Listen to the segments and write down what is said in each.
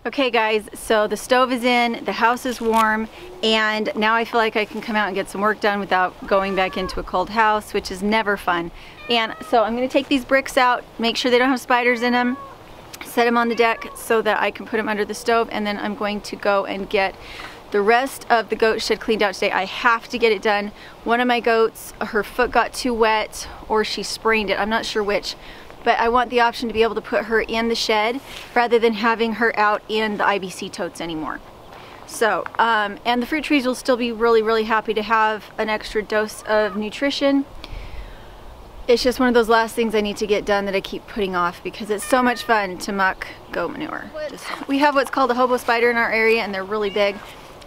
Okay guys, so the stove is in, the house is warm, and now I feel like I can come out and get some work done without going back into a cold house, which is never fun. And so I'm going to take these bricks out, make sure they don't have spiders in them, set them on the deck so that I can put them under the stove, and then I'm going to go and get the rest of the goat shed cleaned out today. I have to get it done. One of my goats, her foot got too wet or she sprained it, I'm not sure which. But I want the option to be able to put her in the shed rather than having her out in the IBC totes anymore. So, and the fruit trees will still be really happy to have an extra dose of nutrition. It's just one of those last things I need to get done that I keep putting off because it's so much fun to muck goat manure. We have what's called a hobo spider in our area, and they're really big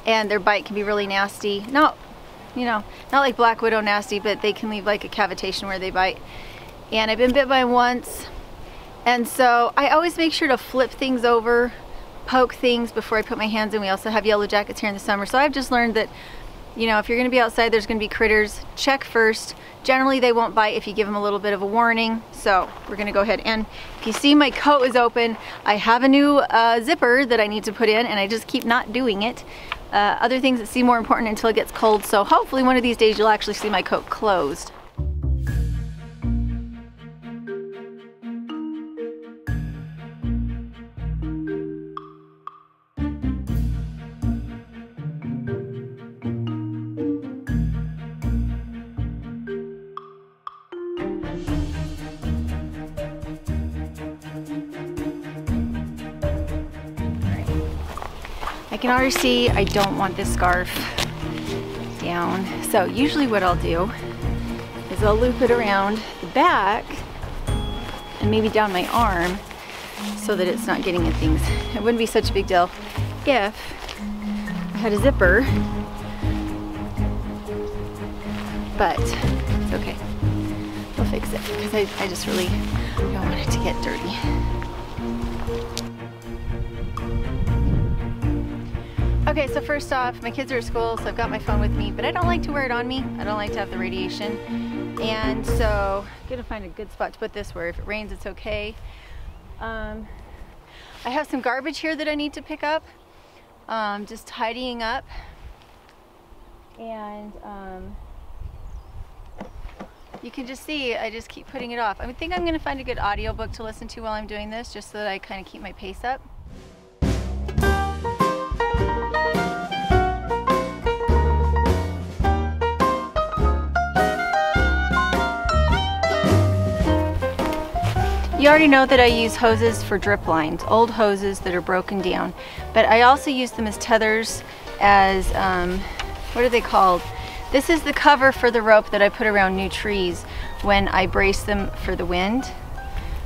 and their bite can be really nasty. Not, you know, not like black widow nasty, but they can leave like a cavitation where they bite. And I've been bit by once, and so I always make sure to flip things over, poke things before I put my hands in. We also have yellow jackets here in the summer, so I've just learned that, you know, if you're going to be outside, there's going to be critters. Check first. Generally they won't bite if you give them a little bit of a warning, so we're going to go ahead. And if you see my coat is open, I have a new zipper that I need to put in, and I just keep not doing it. Other things that seem more important until it gets cold, so hopefully one of these days you'll actually see my coat closed. I can already see I don't want this scarf down. So usually what I'll do is I'll loop it around the back and maybe down my arm so that it's not getting at things. It wouldn't be such a big deal if I had a zipper, but it's okay. We'll fix it because I just really don't want it to get dirty. Okay, so first off, my kids are at school, so I've got my phone with me, but I don't like to wear it on me. I don't like to have the radiation. And so I'm gonna find a good spot to put this where if it rains, it's okay. I have some garbage here that I need to pick up. Just tidying up. And you can just see, I just keep putting it off. I think I'm gonna find a good audiobook to listen to while I'm doing this, just so that I kind of keep my pace up. You already know that I use hoses for drip lines, old hoses that are broken down, but I also use them as tethers, as, what are they called? This is the cover for the rope that I put around new trees when I brace them for the wind.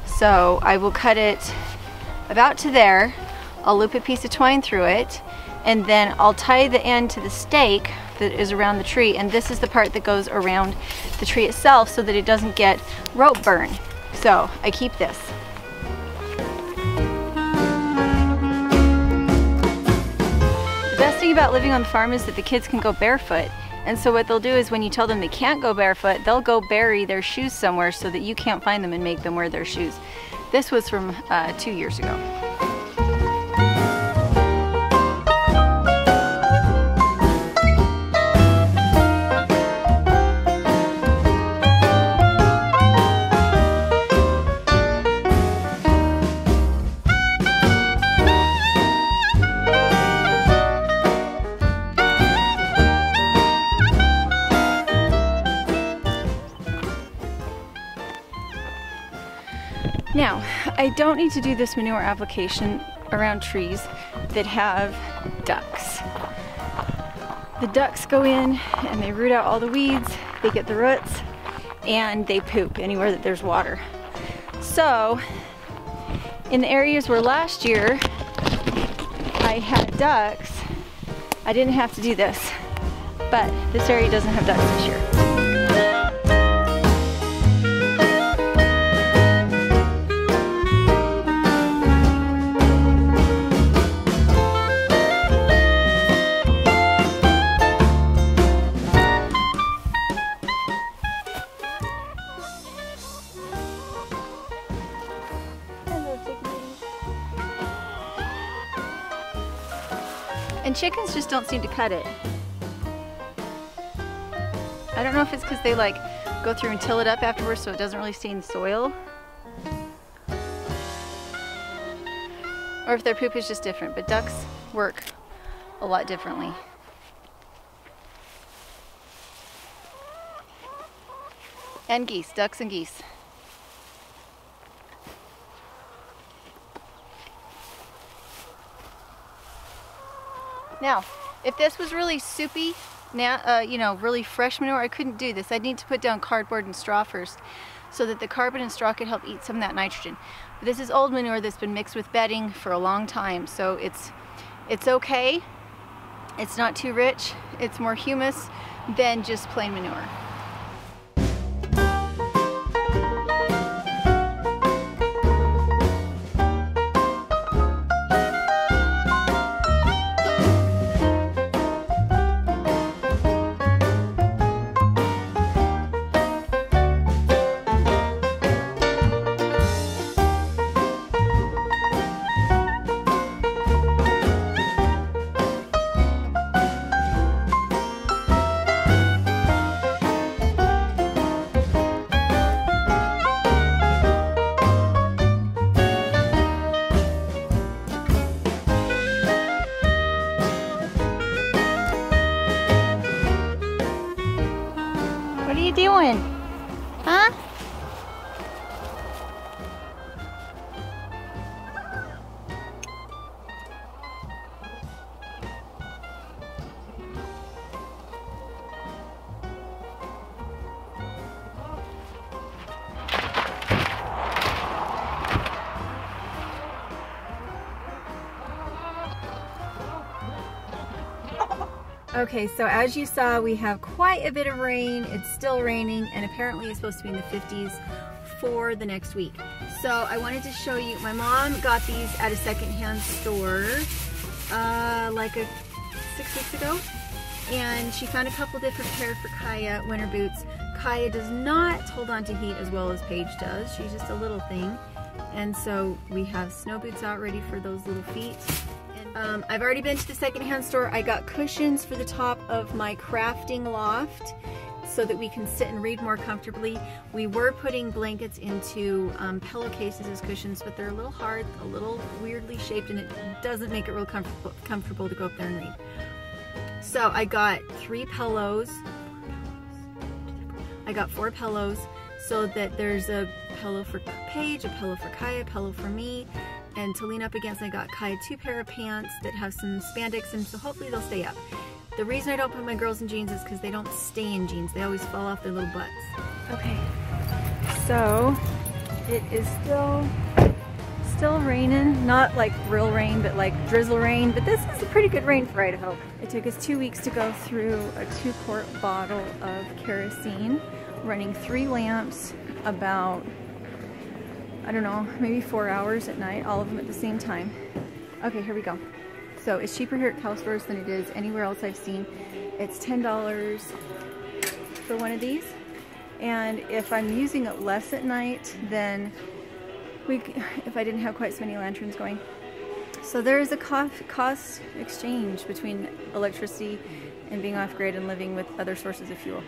So I will cut it about to there, I'll loop a piece of twine through it, and then I'll tie the end to the stake that is around the tree, and this is the part that goes around the tree itself so that it doesn't get rope burn. So I keep this. The best thing about living on the farm is that the kids can go barefoot. And so what they'll do is when you tell them they can't go barefoot, they'll go bury their shoes somewhere so that you can't find them and make them wear their shoes. This was from 2 years ago. Now, I don't need to do this manure application around trees that have ducks. The ducks go in and they root out all the weeds, they get the roots, and they poop anywhere that there's water. So, in the areas where last year I had ducks, I didn't have to do this, but this area doesn't have ducks this year. And chickens just don't seem to cut it. I don't know if it's because they like go through and till it up afterwards so it doesn't really stay in the soil. Or if their poop is just different, but ducks work a lot differently. And geese, ducks and geese. Now, if this was really soupy, you know, really fresh manure, I couldn't do this. I'd need to put down cardboard and straw first so that the carbon and straw could help eat some of that nitrogen. But this is old manure that's been mixed with bedding for a long time, so it's okay. It's not too rich. It's more humus than just plain manure. What are you doing? Huh? Okay, so as you saw, we have quite a bit of rain. It's still raining, and apparently it's supposed to be in the 50s for the next week. So I wanted to show you, my mom got these at a secondhand store like 6 weeks ago, and she found a couple different pair for Kaya winter boots. Kaya does not hold on to heat as well as Paige does. She's just a little thing, and so we have snow boots out ready for those little feet. I've already been to the secondhand store. I got cushions for the top of my crafting loft so that we can sit and read more comfortably. We were putting blankets into pillowcases as cushions, but they're a little hard, a little weirdly shaped, and it doesn't make it real comfortable to go up there and read. So I got 3 pillows. I got 4 pillows so that there's a pillow for Paige, a pillow for Kaya, a pillow for me, and to lean up against. I got Kaya 2 pair of pants that have some spandex, and so hopefully they'll stay up. The reason I don't put my girls in jeans is because they don't stay in jeans. They always fall off their little butts. Okay, so it is still raining. Not like real rain, but like drizzle rain. But this is a pretty good rain for Idaho. It took us 2 weeks to go through a 2-quart bottle of kerosene, running 3 lamps, about, I don't know, maybe 4 hours at night, all of them at the same time. Okay, here we go. So it's cheaper here at Cal stores than it is anywhere else I've seen. It's $10 for one of these. And if I'm using it less at night, then if I didn't have quite so many lanterns going. So there is a cost exchange between electricity and being off-grid and living with other sources of fuel.